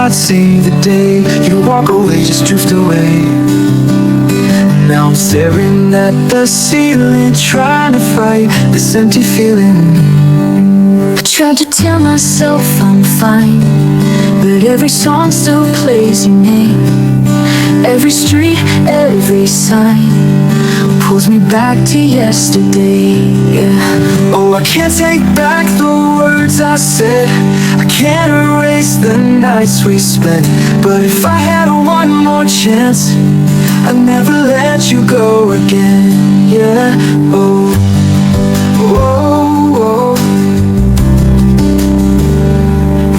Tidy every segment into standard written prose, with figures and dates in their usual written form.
not see the day you walk away, just drift away. Now I'm staring at the ceiling, trying to fight this empty feeling. I tried to tell myself I'm fine, but every song still plays your name. Every street, every sign pulls me back to yesterday, yeah. Oh, I can't take back the words I said, I can't erase the nights we spent. But if I had one more chance, I'd never let you go again, yeah. Oh, oh, oh.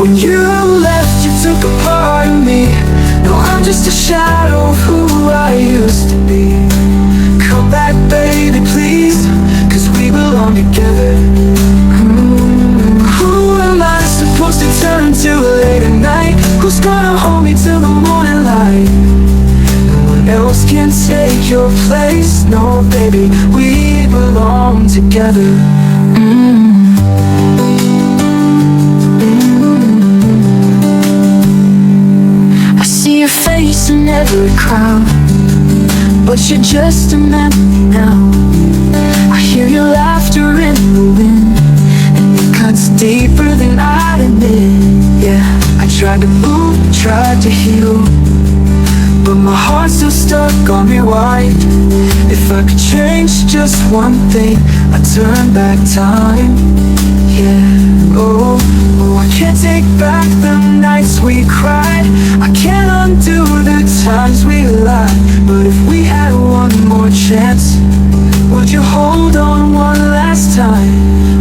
When you left, you took a part of me. No, I'm just a shadow of who I used to be. Come back, baby, please, 'cause we belong together. Who am I supposed to turn to late at night? Who's gonna hold me till the morning light? No one else can take your place. No, baby, we belong together. I see your face in every crowd, but you're just a memory now. I hear your laughter in the wind, and it cuts deeper than I'd admit, yeah. I tried to move, tried to heal, but my heart's still stuck on rewind. If I could change just one thing, I'd turn back time, yeah. Oh, oh, I can't take back the nights we cried, I can't undo the times we lied. But if we had one more chance, would you hold on one last time?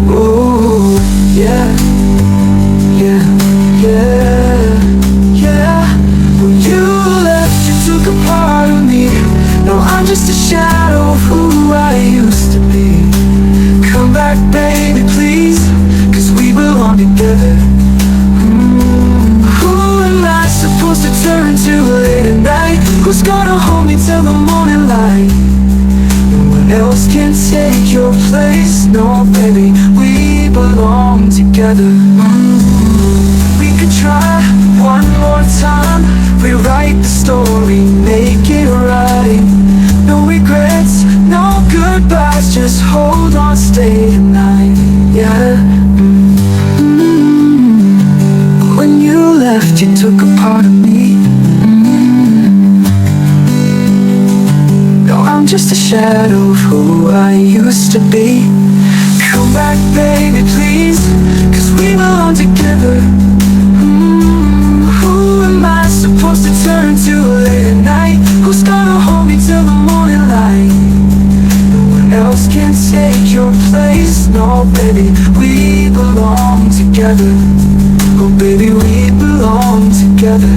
Oh, yeah, yeah, yeah, yeah. When you left, you took a part of me. No, I'm just a shadow of who I used to be. Come back, baby, please, 'cause we belong together. Who am I supposed to turn to late at night? Who's gonna hold me till the morning light? No one else can take your place. No, baby, we belong together. We could try one more time, rewrite the story, make it right. No regrets, no goodbyes, just hold on, stay tonight, yeah. When you left, you took a part of me. No, I'm just a shadow of who I used to be. Come back, baby, please, 'cause we belong together. Who am I supposed to turn to late at night? Who's gonna hold me till the morning light? No one else can take your place. No, baby, we belong together. Oh, baby, we belong together.